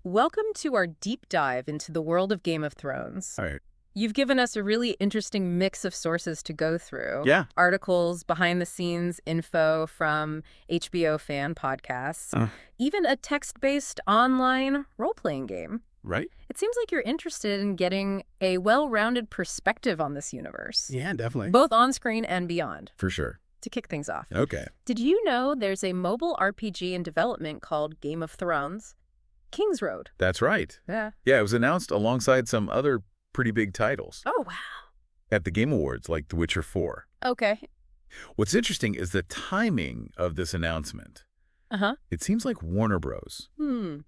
Welcome to our deep dive into the world of Game of Thrones. All right. You've given us a really interesting mix of sources to go through. Yeah. Articles, behind-the-scenes info from HBO fan podcasts, Uh, even a text-based online role-playing game. right? It seems like you're interested in getting a well-rounded perspective on this universe, Yeah, definitely. both on-screen and beyond. For sure. To kick things off, Okay. did you know there's a mobile RPG in development called Game of Thrones? King's Road. That's right. Yeah. Yeah, it was announced alongside some other pretty big titles Oh, wow. at the Game Awards, like The Witcher 4. Okay. What's interesting is the timing of this announcement. Uh-huh. It seems like Warner Bros.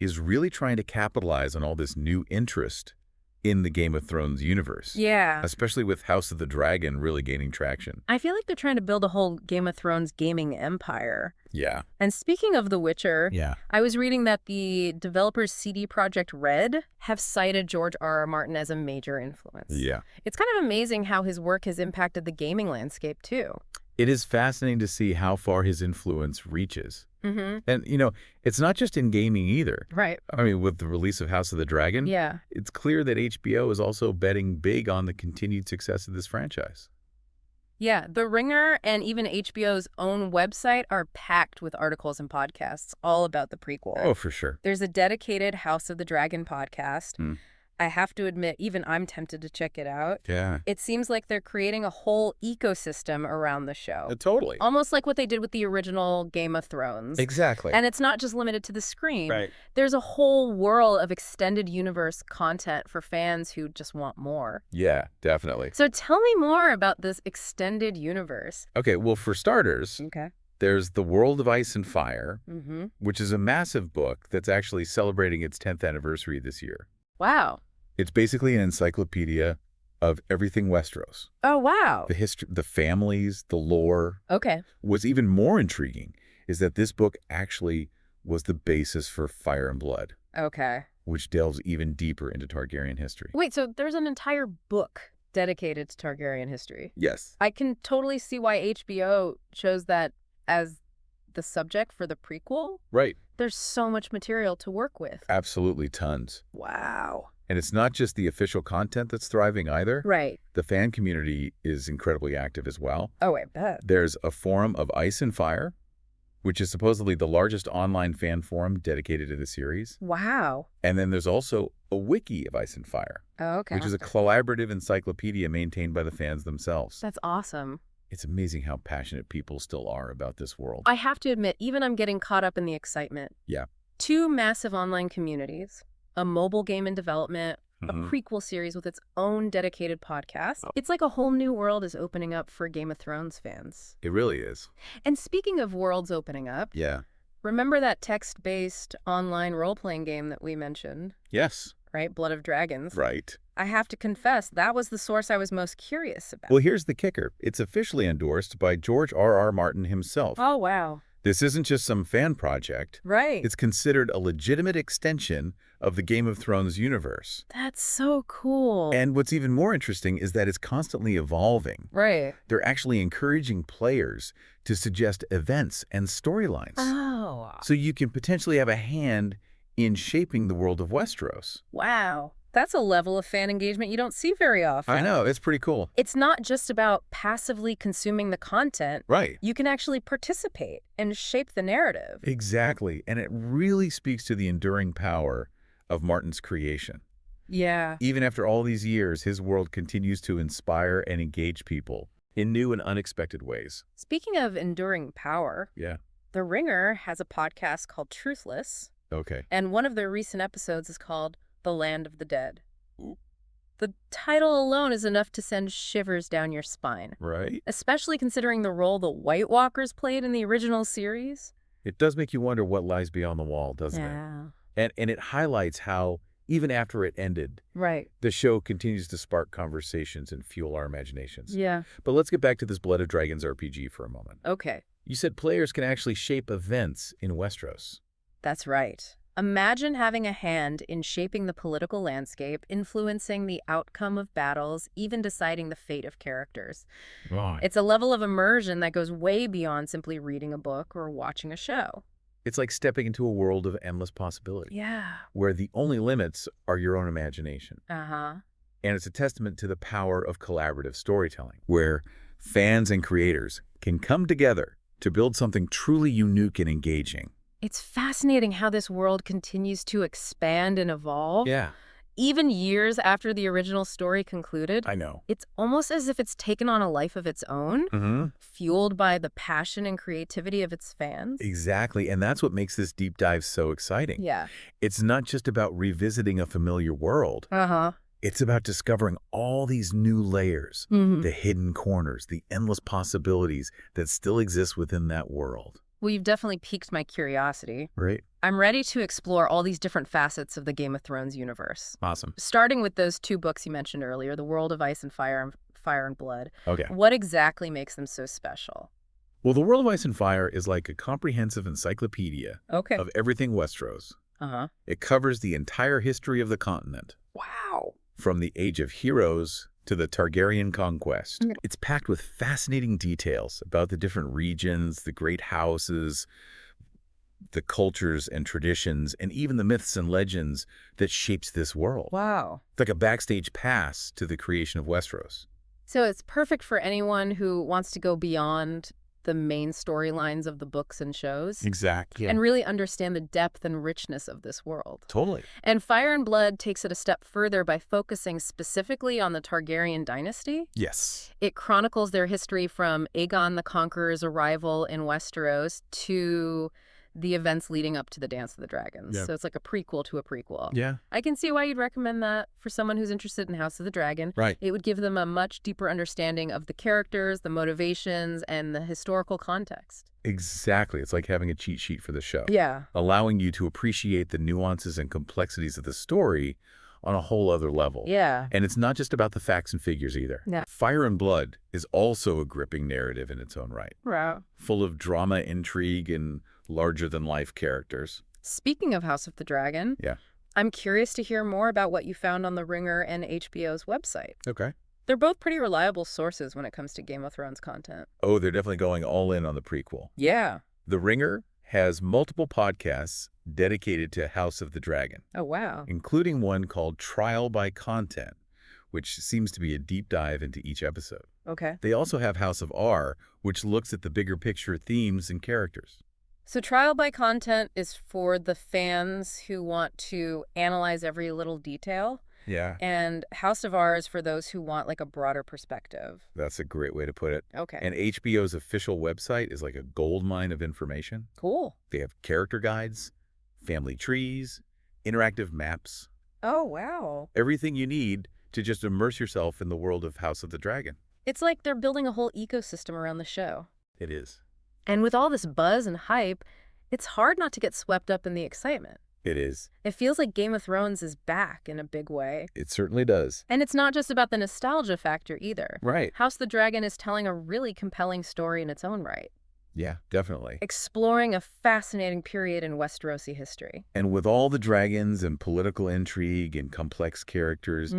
Is really trying to capitalize on all this new interest in the Game of Thrones universe. Yeah. Especially with House of the Dragon really gaining traction. I feel like they're trying to build a whole Game of Thrones gaming empire. Yeah. And speaking of The Witcher, Yeah. I was reading that the developers CD Projekt Red have cited George R.R. Martin as a major influence. Yeah. It's kind of amazing how his work has impacted the gaming landscape, too. It is fascinating to see how far his influence reaches. Mm-hmm. And, it's not just in gaming either. Right. I mean, with the release of House of the Dragon, Yeah. it's clear that HBO is also betting big on the continued success of this franchise. Yeah, The Ringer and even HBO's own website are packed with articles and podcasts all about the prequel. Oh, for sure. There's a dedicated House of the Dragon podcast. Hmm. I have to admit, even I'm tempted to check it out. Yeah. It seems like they're creating a whole ecosystem around the show. Totally. Almost like what they did with the original Game of Thrones. Exactly. And it's not just limited to the screen. Right. There's a whole world of extended universe content for fans who just want more. Yeah, definitely. So tell me more about this extended universe. Okay, well, for starters, Okay. there's The World of Ice and Fire, Mm-hmm. which is a massive book that's actually celebrating its 10th anniversary this year. Wow. It's basically an encyclopedia of everything Westeros. Oh, wow. The history, the families, the lore. Okay. What's even more intriguing is that this book actually was the basis for Fire and Blood, Okay. which delves even deeper into Targaryen history. Wait, so there's an entire book dedicated to Targaryen history. Yes. I can totally see why HBO chose that as the subject for the prequel. Right. There's so much material to work with. Absolutely tons. Wow. And it's not just the official content that's thriving either. Right. The fan community is incredibly active as well. Oh, I bet. There's a forum of Ice and Fire, which is supposedly the largest online fan forum dedicated to the series. Wow. And then there's also a wiki of Ice and Fire, Oh, okay. which is a collaborative encyclopedia maintained by the fans themselves. That's awesome. It's amazing how passionate people still are about this world. I have to admit, even I'm getting caught up in the excitement. Yeah. 2 massive online communities, a mobile game in development, a Mhm. prequel series with its own dedicated podcast. It's like a whole new world is opening up for Game of Thrones fans. It really is. And speaking of worlds opening up, Yeah. remember that text-based online role-playing game that we mentioned, Yes. right? Blood of Dragons. Right. I have to confess, that was the source I was most curious about. Well, here's the kicker. It's officially endorsed by George R.R. Martin himself. Oh, wow. This isn't just some fan project. Right. It's considered a legitimate extension of the Game of Thrones universe. That's so cool. And what's even more interesting is that it's constantly evolving. Right. They're actually encouraging players to suggest events and storylines. Oh. So you can potentially have a hand in shaping the world of Westeros. Wow. That's a level of fan engagement you don't see very often. I know, it's pretty cool. It's not just about passively consuming the content. Right. You can actually participate and shape the narrative. Exactly. And it really speaks to the enduring power of Martin's creation. Yeah. Even after all these years, his world continues to inspire and engage people in new and unexpected ways. Speaking of enduring power, Yeah. The Ringer has a podcast called Truthless, Okay. and one of their recent episodes is called The Land of the Dead. Ooh. The title alone is enough to send shivers down your spine, Right? especially considering the role the White Walkers played in the original series. It does make you wonder what lies beyond the wall, doesn't it? And it highlights how, even after it ended, Right. the show continues to spark conversations and fuel our imaginations. Yeah. But let's get back to this Blood of Dragons RPG for a moment. Okay. You said players can actually shape events in Westeros. That's right. Imagine having a hand in shaping the political landscape, influencing the outcome of battles, even deciding the fate of characters. Right. It's a level of immersion that goes way beyond simply reading a book or watching a show. It's like stepping into a world of endless possibility, Yeah. where the only limits are your own imagination. Uh-huh. And it's a testament to the power of collaborative storytelling, where fans and creators can come together to build something truly unique and engaging. It's fascinating how this world continues to expand and evolve. Yeah, Even years after the original story concluded, I know. it's almost as if it's taken on a life of its own, Mm-hmm. fueled by the passion and creativity of its fans. Exactly, and that's what makes this deep dive so exciting. Yeah. It's not just about revisiting a familiar world. Uh-huh. It's about discovering all these new layers, Mm-hmm. the hidden corners, the endless possibilities that still exist within that world. Well, you've definitely piqued my curiosity. Right? I'm ready to explore all these different facets of the Game of Thrones universe. Awesome. Starting with those two books you mentioned earlier, The World of Ice and Fire and Blood. Okay. What exactly makes them so special? Well, The World of Ice and Fire is like a comprehensive encyclopedia Okay. of everything Westeros. Uh-huh. It covers the entire history of the continent, Wow. from the Age of Heroes to the Targaryen conquest. Mm. It's packed with fascinating details about the different regions, the great houses, the cultures and traditions, and even the myths and legends that shapes this world. Wow. It's like a backstage pass to the creation of Westeros. So it's perfect for anyone who wants to go beyond the main storylines of the books and shows Exactly. and really understand the depth and richness of this world. Totally. And Fire and Blood takes it a step further by focusing specifically on the Targaryen dynasty. Yes. It chronicles their history from Aegon the Conqueror's arrival in Westeros to the events leading up to the Dance of the Dragons. Yeah. So it's like a prequel to a prequel. Yeah. I can see why you'd recommend that for someone who's interested in House of the Dragon. Right. It would give them a much deeper understanding of the characters, the motivations, and the historical context. Exactly. It's like having a cheat sheet for the show. Yeah. Allowing you to appreciate the nuances and complexities of the story on a whole other level. Yeah. And it's not just about the facts and figures either. No. Fire and Blood is also a gripping narrative in its own right, Right. full of drama, intrigue, and larger-than-life characters. Speaking of House of the Dragon, Yeah. I'm curious to hear more about what you found on The Ringer and HBO's website. Okay. They're both pretty reliable sources when it comes to Game of Thrones content. Oh, they're definitely going all in on the prequel. Yeah. The Ringer has multiple podcasts dedicated to House of the Dragon, Oh, wow. including one called Trial by Content, which seems to be a deep dive into each episode. Okay. They also have House of R, which looks at the bigger picture themes and characters. So Trial by Content is for the fans who want to analyze every little detail, Yeah, and House of R is for those who want like a broader perspective. that's a great way to put it. Okay. And HBO's official website is like a goldmine of information. Cool. They have character guides, family trees, interactive maps, Oh, wow. everything you need to just immerse yourself in the world of House of the Dragon. It's like they're building a whole ecosystem around the show. It is. And with all this buzz and hype, it's hard not to get swept up in the excitement. It is. It feels like Game of Thrones is back in a big way. It certainly does. And it's not just about the nostalgia factor either. Right. House the Dragon is telling a really compelling story in its own right, Yeah, definitely. exploring a fascinating period in Westerosi history. And with all the dragons and political intrigue and complex characters,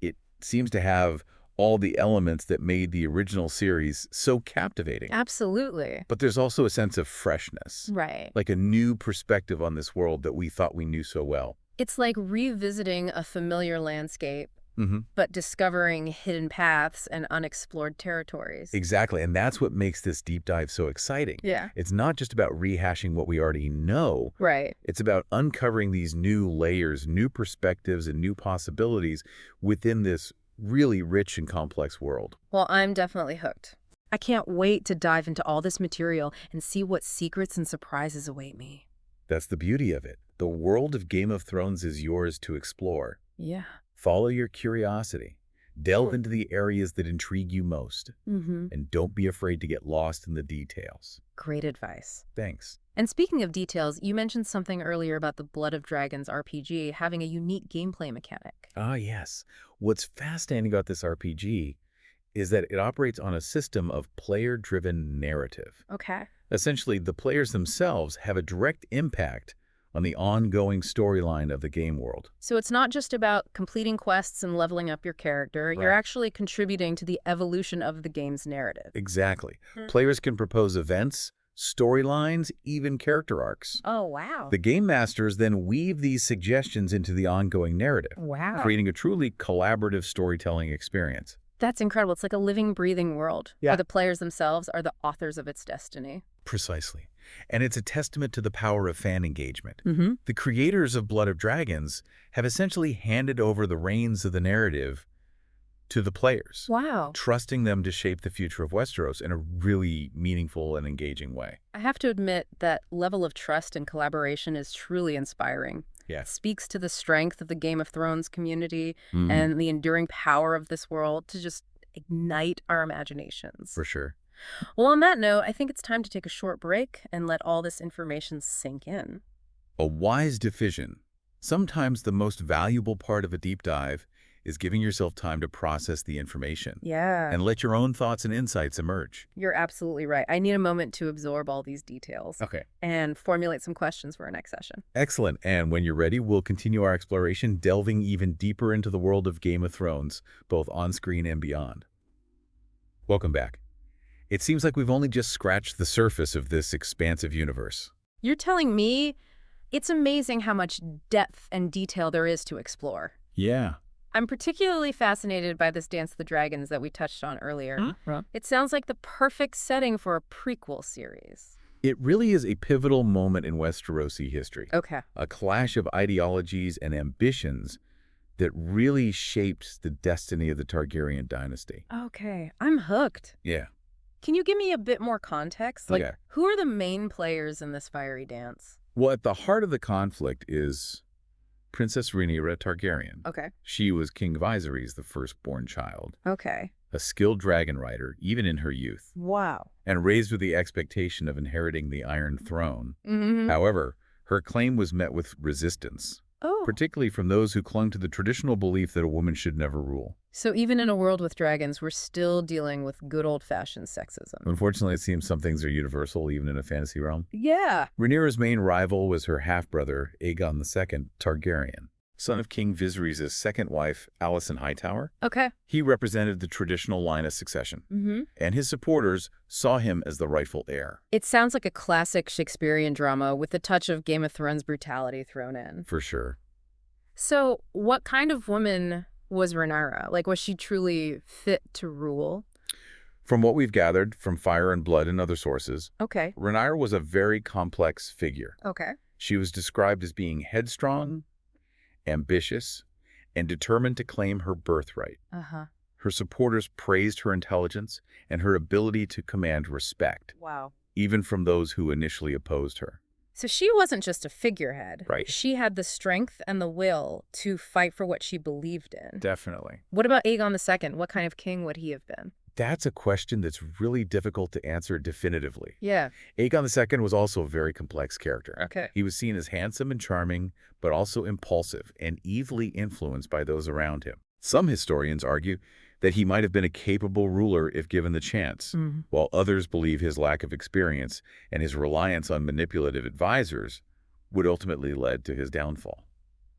it seems to have all the elements that made the original series so captivating. Absolutely. But there's also a sense of freshness, Right. like a new perspective on this world that we thought we knew so well. It's like revisiting a familiar landscape, Mm-hmm. but discovering hidden paths and unexplored territories. Exactly, and that's what makes this deep dive so exciting. Yeah. It's not just about rehashing what we already know. Right. It's about uncovering these new layers, new perspectives, and new possibilities within this really rich and complex world. Well, I'm definitely hooked. I can't wait to dive into all this material and see what secrets and surprises await me. That's the beauty of it. The world of Game of Thrones is yours to explore. Yeah. Follow your curiosity. Delve into the areas that intrigue you most. Mm-hmm. And don't be afraid to get lost in the details. Great advice. Thanks. And speaking of details, you mentioned something earlier about the Blood of Dragons RPG having a unique gameplay mechanic. Ah, yes. What's fascinating about this RPG is that it operates on a system of player-driven narrative. Okay. Essentially, the players themselves have a direct impact on the ongoing storyline of the game world. So it's not just about completing quests and leveling up your character. You're Right. actually contributing to the evolution of the game's narrative. Exactly. Players can propose events, storylines, even character arcs. Oh, wow. The game masters then weave these suggestions into the ongoing narrative, Wow. creating a truly collaborative storytelling experience. That's incredible. It's like a living, breathing world where the players themselves are the authors of its destiny. Precisely. And it's a testament to the power of fan engagement. Mm-hmm. The creators of Blood of Dragons have essentially handed over the reins of the narrative to the players, Wow. trusting them to shape the future of Westeros in a really meaningful and engaging way. I have to admit that level of trust and collaboration is truly inspiring. Yeah. It speaks to the strength of the Game of Thrones community Mhm. and the enduring power of this world to just ignite our imaginations. For sure. Well, on that note, I think it's time to take a short break and let all this information sink in. A wise decision. Sometimes the most valuable part of a deep dive is giving yourself time to process the information Yeah, and let your own thoughts and insights emerge. you're absolutely right. I need a moment to absorb all these details Okay. and formulate some questions for our next session. Excellent. And when you're ready, we'll continue our exploration, delving even deeper into the world of Game of Thrones, both on screen and beyond. Welcome back. It seems like we've only just scratched the surface of this expansive universe. You're telling me it's amazing how much depth and detail there is to explore. Yeah. I'm particularly fascinated by this Dance of the Dragons that we touched on earlier. It sounds like the perfect setting for a prequel series. It really is a pivotal moment in Westerosi history. Okay. A clash of ideologies and ambitions that really shaped the destiny of the Targaryen dynasty. Okay, I'm hooked. Yeah. Can you give me a bit more context? Like, Okay. who are the main players in this fiery dance? Well, at the heart of the conflict is Princess Rhaenyra Targaryen. Okay. She was King Viserys' the firstborn child, Okay. a skilled dragon rider even in her youth, Wow. and raised with the expectation of inheriting the Iron Throne. Mm-hmm. However, her claim was met with resistance, Oh. particularly from those who clung to the traditional belief that a woman should never rule. So even in a world with dragons, we're still dealing with good old-fashioned sexism. Unfortunately, it seems some things are universal, even in a fantasy realm. Yeah. Rhaenyra's main rival was her half-brother, Aegon II Targaryen, son of King Viserys' second wife, Alicent Hightower. Okay. He represented the traditional line of succession, Mm-hmm. and his supporters saw him as the rightful heir. It sounds like a classic Shakespearean drama with a touch of Game of Thrones brutality thrown in. For sure. So what kind of woman was Rhaenyra? Like, was she truly fit to rule? From what we've gathered from Fire and Blood and other sources, Okay. Rhaenyra was a very complex figure. Okay. She was described as being headstrong, ambitious, and determined to claim her birthright. Uh-huh. Her supporters praised her intelligence and her ability to command respect, Wow. even from those who initially opposed her. So she wasn't just a figurehead. Right. She had the strength and the will to fight for what she believed in. Definitely. What about Aegon II? What kind of king would he have been? That's a question that's really difficult to answer definitively. Yeah. Aegon II was also a very complex character. Okay. He was seen as handsome and charming, but also impulsive and easily influenced by those around him. Some historians argue that he might have been a capable ruler if given the chance, while others believe his lack of experience and his reliance on manipulative advisors would ultimately lead to his downfall.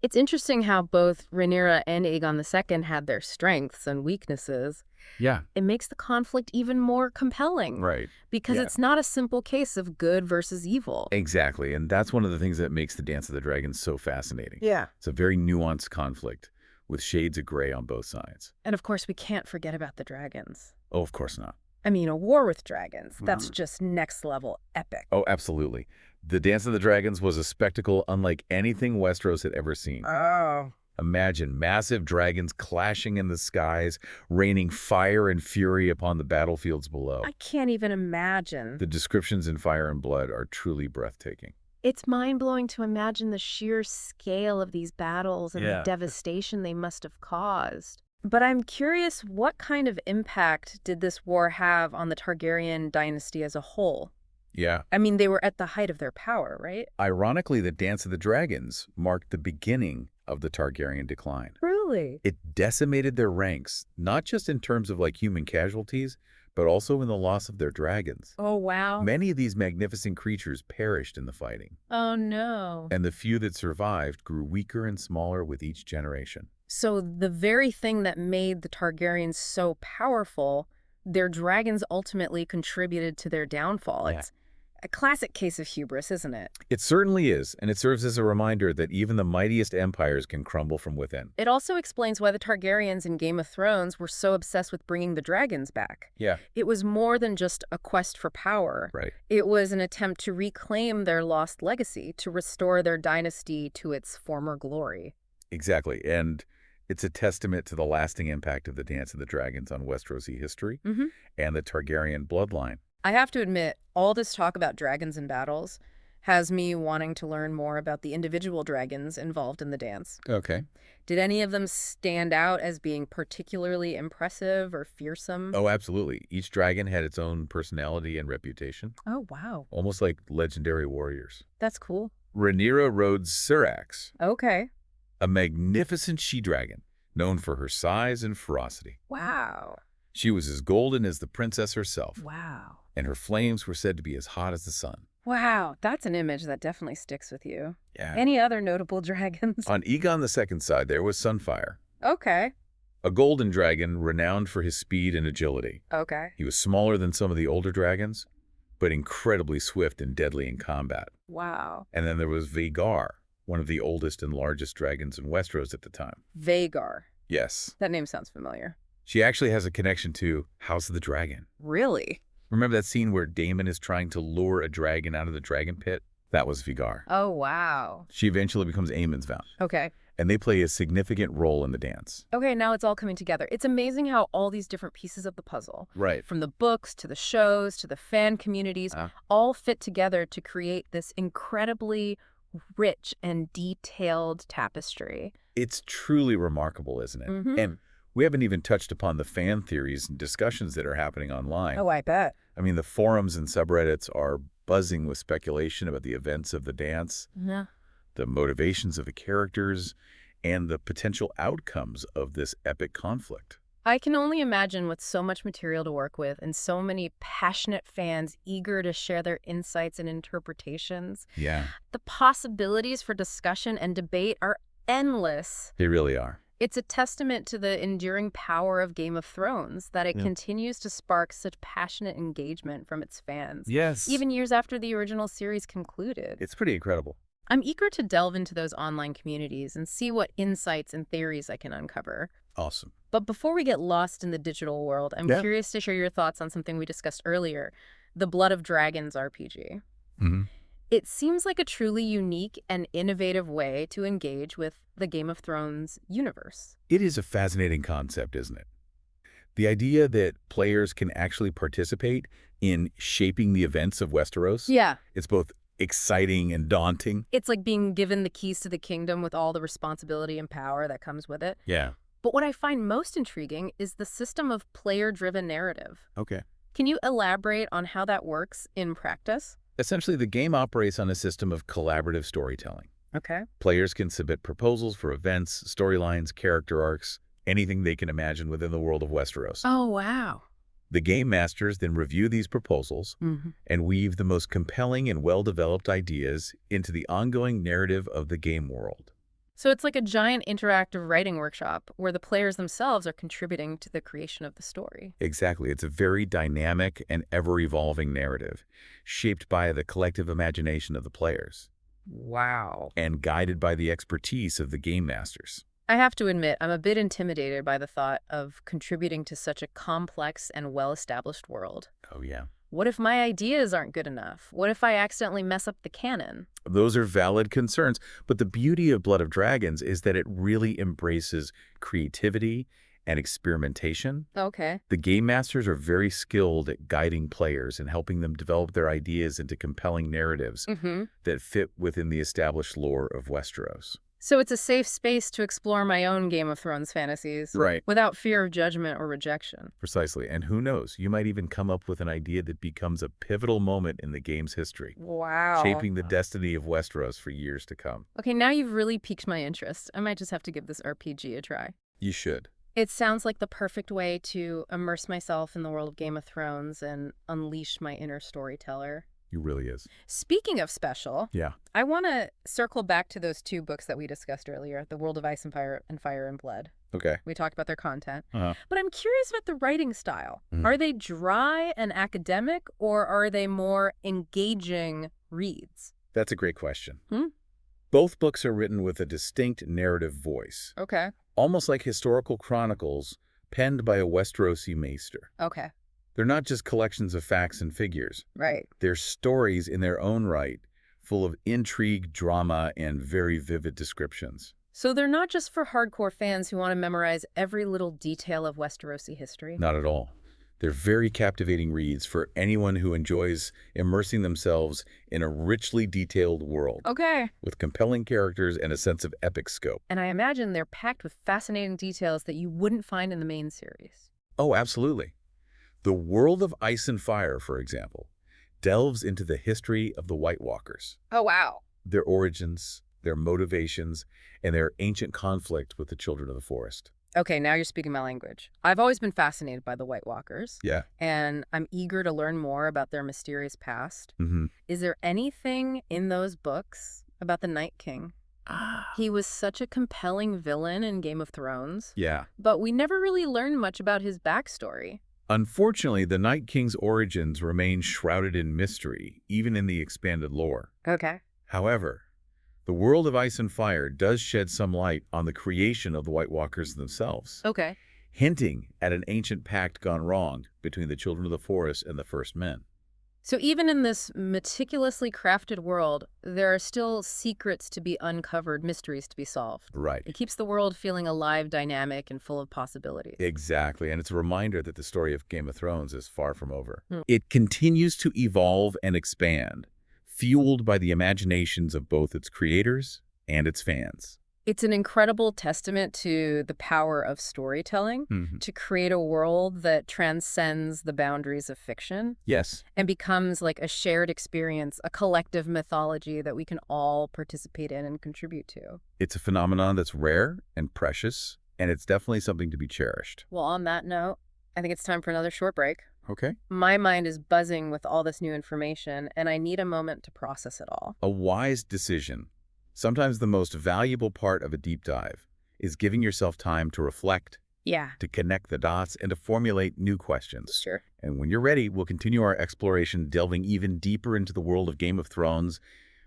It's interesting how both Rhaenyra and Aegon II had their strengths and weaknesses. Yeah. It makes the conflict even more compelling. Right. Because Yeah. it's not a simple case of good versus evil. Exactly. And that's one of the things that makes the Dance of the Dragons so fascinating. Yeah. It's a very nuanced conflict with shades of gray on both sides. And of course, we can't forget about the dragons. Oh, of course not. I mean, a war with dragons, that's just next level epic. Oh, absolutely. The Dance of the Dragons was a spectacle unlike anything Westeros had ever seen. Oh. Imagine massive dragons clashing in the skies, raining fire and fury upon the battlefields below. I can't even imagine. The descriptions in Fire and Blood are truly breathtaking. It's mind-blowing to imagine the sheer scale of these battles and Yeah. the devastation they must have caused. But I'm curious, what kind of impact did this war have on the Targaryen dynasty as a whole? Yeah. I mean, they were at the height of their power, right? Ironically, the Dance of the Dragons marked the beginning of the Targaryen decline. Truly. It decimated their ranks, not just in terms of human casualties, but also in the loss of their dragons. Oh, wow. Many of these magnificent creatures perished in the fighting, Oh, no. and the few that survived grew weaker and smaller with each generation. So the very thing that made the Targaryens so powerful, their dragons ultimately contributed to their downfall. Yeah. A classic case of hubris, isn't it? It certainly is, and it serves as a reminder that even the mightiest empires can crumble from within. It also explains why the Targaryens in Game of Thrones were so obsessed with bringing the dragons back. Yeah, It was more than just a quest for power. right. It was an attempt to reclaim their lost legacy, to restore their dynasty to its former glory. Exactly, and it's a testament to the lasting impact of the Dance of the Dragons on Westerosi history and the Targaryen bloodline. I have to admit, all this talk about dragons and battles has me wanting to learn more about the individual dragons involved in the dance. Okay. Did any of them stand out as being particularly impressive or fearsome? Oh, absolutely. Each dragon had its own personality and reputation, Oh, wow. almost like legendary warriors. That's cool. Rhaenyra rode Syrax, Okay. a magnificent she-dragon known for her size and ferocity. Wow. She was as golden as the princess herself, Wow. and her flames were said to be as hot as the sun. Wow, that's an image that definitely sticks with you. Yeah. Any other notable dragons? On Aegon II's side, there was Sunfire, Okay. a golden dragon renowned for his speed and agility. Okay. He was smaller than some of the older dragons, but incredibly swift and deadly in combat. Wow. And then there was Vhagar, one of the oldest and largest dragons in Westeros at the time. Vhagar. Yes. That name sounds familiar. She actually has a connection to House of the Dragon. Really? Remember that scene where Daemon is trying to lure a dragon out of the dragon pit? That was Vhagar. Oh, wow. She eventually becomes Aemon's Vow, Okay. and they play a significant role in the dance. Okay, now it's all coming together. It's amazing how all these different pieces of the puzzle, Right. from the books to the shows to the fan communities, all fit together to create this incredibly rich and detailed tapestry. It's truly remarkable, isn't it? And we haven't even touched upon the fan theories and discussions that are happening online. Oh, I bet. I mean, the forums and subreddits are buzzing with speculation about the events of the dance, Yeah. the motivations of the characters, and the potential outcomes of this epic conflict. I can only imagine with so much material to work with and so many passionate fans eager to share their insights and interpretations. Yeah, The possibilities for discussion and debate are endless. they really are. It's a testament to the enduring power of Game of Thrones that it continues to spark such passionate engagement from its fans, Yes. even years after the original series concluded. It's pretty incredible. I'm eager to delve into those online communities and see what insights and theories I can uncover. Awesome. But before we get lost in the digital world, I'm Yeah. curious to share your thoughts on something we discussed earlier, the Blood of Dragons RPG. It seems like a truly unique and innovative way to engage with the Game of Thrones universe. It is a fascinating concept, isn't it? The idea that players can actually participate in shaping the events of Westeros. Yeah. It's both exciting and daunting. It's like being given the keys to the kingdom with all the responsibility and power that comes with it. Yeah. But what I find most intriguing is the system of player-driven narrative. Okay. Can you elaborate on how that works in practice? Essentially, the game operates on a system of collaborative storytelling. Okay. Players can submit proposals for events, storylines, character arcs, anything they can imagine within the world of Westeros. Oh, wow. The game masters then review these proposals and weave the most compelling and well-developed ideas into the ongoing narrative of the game world. So it's like a giant interactive writing workshop where the players themselves are contributing to the creation of the story. Exactly. It's a very dynamic and ever-evolving narrative, shaped by the collective imagination of the players Wow. and guided by the expertise of the game masters. I have to admit, I'm a bit intimidated by the thought of contributing to such a complex and well-established world. Oh, yeah. What if my ideas aren't good enough? What if I accidentally mess up the canon? Those are valid concerns, but the beauty of Blood of Dragons is that it really embraces creativity and experimentation. Okay. The game masters are very skilled at guiding players and helping them develop their ideas into compelling narratives that fit within the established lore of Westeros. So it's a safe space to explore my own Game of Thrones fantasies. Right. Without fear of judgment or rejection. Precisely. And who knows, you might even come up with an idea that becomes a pivotal moment in the game's history, Wow. shaping the destiny of Westeros for years to come. Okay, now you've really piqued my interest. I might just have to give this RPG a try. You should. It sounds like the perfect way to immerse myself in the world of Game of Thrones and unleash my inner storyteller. He really is. Speaking of special, Yeah. I want to circle back to those two books that we discussed earlier, The World of Ice and Fire and Blood. Okay. We talked about their content. Uh-huh. But I'm curious about the writing style. Mm. Are they dry and academic, or are they more engaging reads? That's a great question. Hmm? Both books are written with a distinct narrative voice, Okay. almost like historical chronicles penned by a Westerosi maester. Okay. They're not just collections of facts and figures. Right. They're stories in their own right, full of intrigue, drama, and very vivid descriptions. So they're not just for hardcore fans who want to memorize every little detail of Westerosi history? Not at all. They're very captivating reads for anyone who enjoys immersing themselves in a richly detailed world. Okay. With compelling characters and a sense of epic scope. And I imagine they're packed with fascinating details that you wouldn't find in the main series. Oh, absolutely. The World of Ice and Fire, for example, delves into the history of the White Walkers, Oh, wow. their origins, their motivations, and their ancient conflict with the Children of the Forest. Okay, now you're speaking my language. I've always been fascinated by the White Walkers. Yeah. And I'm eager to learn more about their mysterious past. Mm-hmm. Is there anything in those books about the Night King? He was such a compelling villain in Game of Thrones. Yeah. But we never really learned much about his backstory. Unfortunately, the Night King's origins remain shrouded in mystery, even in the expanded lore. Okay. However, the World of Ice and Fire does shed some light on the creation of the White Walkers themselves, Okay. hinting at an ancient pact gone wrong between the Children of the Forest and the First Men. So even in this meticulously crafted world, there are still secrets to be uncovered, mysteries to be solved. Right. It keeps the world feeling alive, dynamic, and full of possibilities. Exactly, and it's a reminder that the story of Game of Thrones is far from over. Hmm. It continues to evolve and expand, fueled by the imaginations of both its creators and its fans. It's an incredible testament to the power of storytelling Mm-hmm. to create a world that transcends the boundaries of fiction Yes. and becomes like a shared experience, a collective mythology that we can all participate in and contribute to. It's a phenomenon that's rare and precious, and it's definitely something to be cherished. Well, on that note, I think it's time for another short break. Okay. My mind is buzzing with all this new information, and I need a moment to process it all. A wise decision. Sometimes the most valuable part of a deep dive is giving yourself time to reflect, Yeah, to connect the dots, and to formulate new questions. sure. And when you're ready, we'll continue our exploration, delving even deeper into the world of Game of Thrones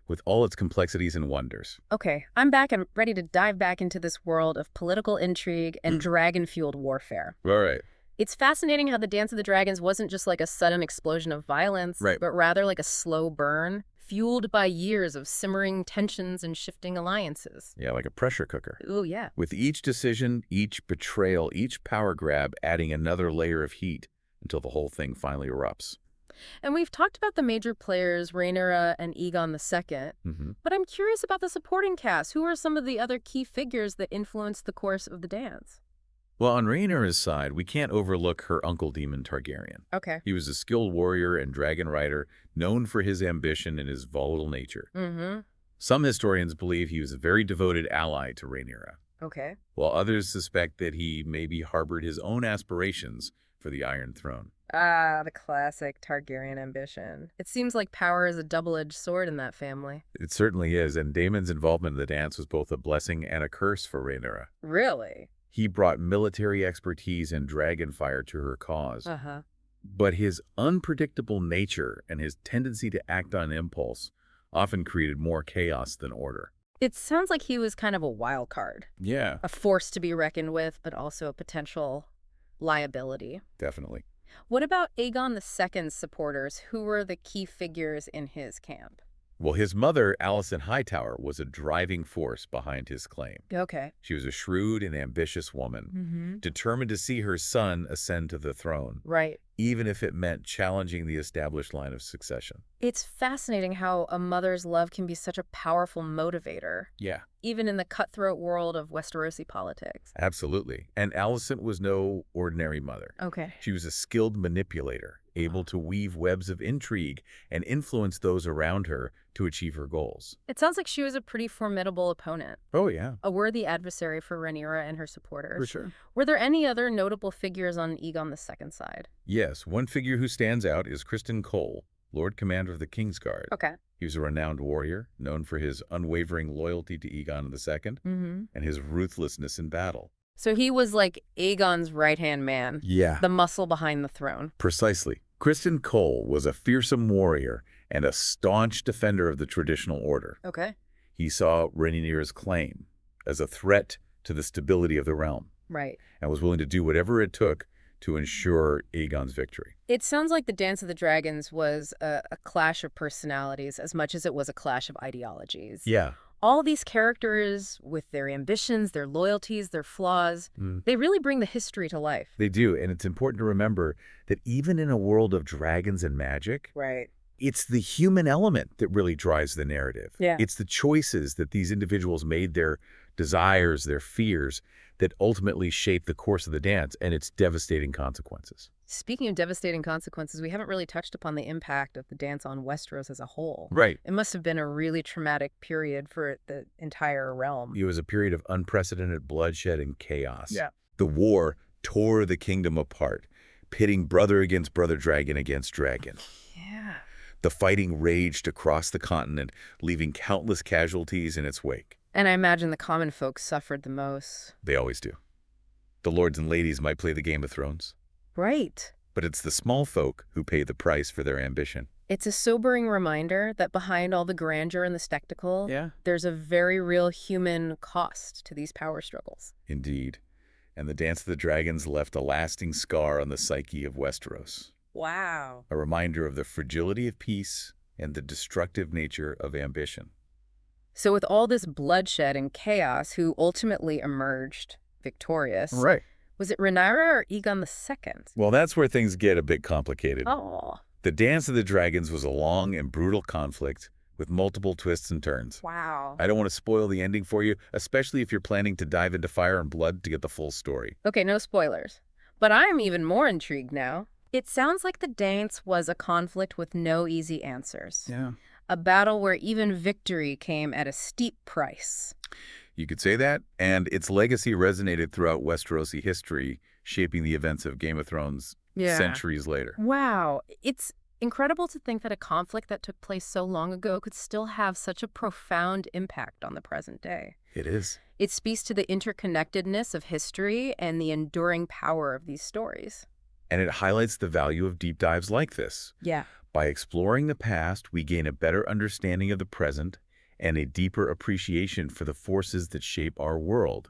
with all its complexities and wonders. Okay, I'm back and ready to dive back into this world of political intrigue and dragon-fueled warfare. All right. It's fascinating how the Dance of the Dragons wasn't just like a sudden explosion of violence, Right. but rather like a slow burn, fueled by years of simmering tensions and shifting alliances. Yeah, like a pressure cooker. Ooh, yeah. With each decision, each betrayal, each power grab adding another layer of heat until the whole thing finally erupts. And we've talked about the major players, Rhaenyra and Aegon II, Mm-hmm. but I'm curious about the supporting cast. Who are some of the other key figures that influenced the course of the dance? Well, on Rhaenyra's side, we can't overlook her uncle Daemon Targaryen. Okay. He was a skilled warrior and dragon rider, known for his ambition and his volatile nature. Mm-hmm. Some historians believe he was a very devoted ally to Rhaenyra, Okay. while others suspect that he maybe harbored his own aspirations for the Iron Throne. Ah, the classic Targaryen ambition. It seems like power is a double-edged sword in that family. It certainly is, and Daemon's involvement in the dance was both a blessing and a curse for Rhaenyra. Really? He brought military expertise and dragon fire to her cause. Uh-huh. But his unpredictable nature and his tendency to act on impulse often created more chaos than order. It sounds like he was kind of a wild card, Yeah, a force to be reckoned with, but also a potential liability. definitely. What about Aegon II's supporters? Who were the key figures in his camp? Well, his mother, Alicent Hightower, was a driving force behind his claim. Okay. She was a shrewd and ambitious woman, Mm-hmm. determined to see her son ascend to the throne, Right. even if it meant challenging the established line of succession. It's fascinating how a mother's love can be such a powerful motivator, Yeah, even in the cutthroat world of Westerosi politics. absolutely. And Alicent was no ordinary mother. Okay. She was a skilled manipulator, able to weave webs of intrigue and influence those around her to achieve her goals. It sounds like she was a pretty formidable opponent, Oh, yeah, a worthy adversary for Rhaenyra and her supporters. for sure. Were there any other notable figures on Aegon II's side? Yes, one figure who stands out is Kristen Cole, Lord Commander of the Kingsguard. Okay. He was a renowned warrior, known for his unwavering loyalty to Aegon II and his ruthlessness in battle. So he was like Aegon's right-hand man. Yeah. The muscle behind the throne. Precisely. Criston Cole was a fearsome warrior and a staunch defender of the traditional order. Okay. He saw Rhaenyra's claim as a threat to the stability of the realm. Right. And was willing to do whatever it took to ensure Aegon's victory. It sounds like the Dance of the Dragons was a clash of personalities as much as it was a clash of ideologies. Yeah. All these characters, with their ambitions, their loyalties, their flaws, they really bring the history to life. They do, and it's important to remember that even in a world of dragons and magic, Right. it's the human element that really drives the narrative. Yeah. It's the choices that these individuals made, their desires, their fears, that ultimately shape the course of the dance and its devastating consequences. Speaking of devastating consequences, we haven't really touched upon the impact of the dance on Westeros as a whole. Right. It must have been a really traumatic period for the entire realm. It was a period of unprecedented bloodshed and chaos. Yeah. The war tore the kingdom apart, pitting brother against brother, dragon against dragon. Yeah. The fighting raged across the continent, leaving countless casualties in its wake. And I imagine the common folks suffered the most. They always do. The lords and ladies might play the Game of Thrones, Right. but it's the small folk who pay the price for their ambition. It's a sobering reminder that behind all the grandeur and the spectacle, there's a very real human cost to these power struggles. Indeed. And the Dance of the Dragons left a lasting scar on the psyche of Westeros. Wow. A reminder of the fragility of peace and the destructive nature of ambition. So with all this bloodshed and chaos, who ultimately emerged victorious? Right. Was it Rhaenyra or Aegon II? Well, that's where things get a bit complicated. Oh. The Dance of the Dragons was a long and brutal conflict with multiple twists and turns. Wow. I don't want to spoil the ending for you, especially if you're planning to dive into fire and blood to get the full story. Okay, no spoilers. But I'm even more intrigued now. It sounds like the dance was a conflict with no easy answers. Yeah. A battle where even victory came at a steep price. You could say that, and its legacy resonated throughout Westerosi history, shaping the events of Game of Thrones centuries later. Wow. It's incredible to think that a conflict that took place so long ago could still have such a profound impact on the present day. It is. It speaks to the interconnectedness of history and the enduring power of these stories. And it highlights the value of deep dives like this. Yeah. By exploring the past, we gain a better understanding of the present and a deeper appreciation for the forces that shape our world,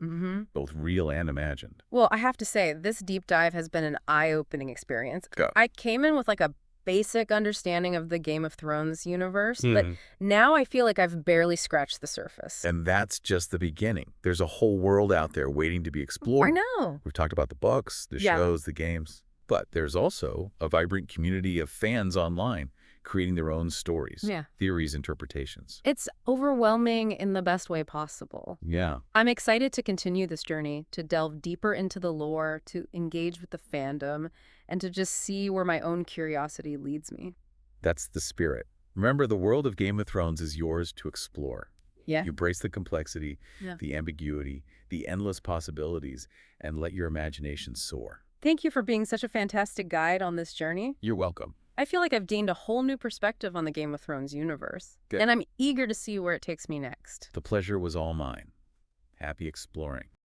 both real and imagined. Well, I have to say, this deep dive has been an eye-opening experience. Go. I came in with like a basic understanding of the Game of Thrones universe, but now I feel like I've barely scratched the surface. And that's just the beginning. There's a whole world out there waiting to be explored. I know. We've talked about the books, the shows, the games. But there's also a vibrant community of fans online creating their own stories, theories, interpretations. It's overwhelming in the best way possible. Yeah. I'm excited to continue this journey, to delve deeper into the lore, to engage with the fandom, and to just see where my own curiosity leads me. That's the spirit. Remember, the world of Game of Thrones is yours to explore. Yeah. You embrace the complexity, the ambiguity, the endless possibilities, and let your imagination soar. Thank you for being such a fantastic guide on this journey. You're welcome. I feel like I've gained a whole new perspective on the Game of Thrones universe. Good. And I'm eager to see where it takes me next. The pleasure was all mine. Happy exploring.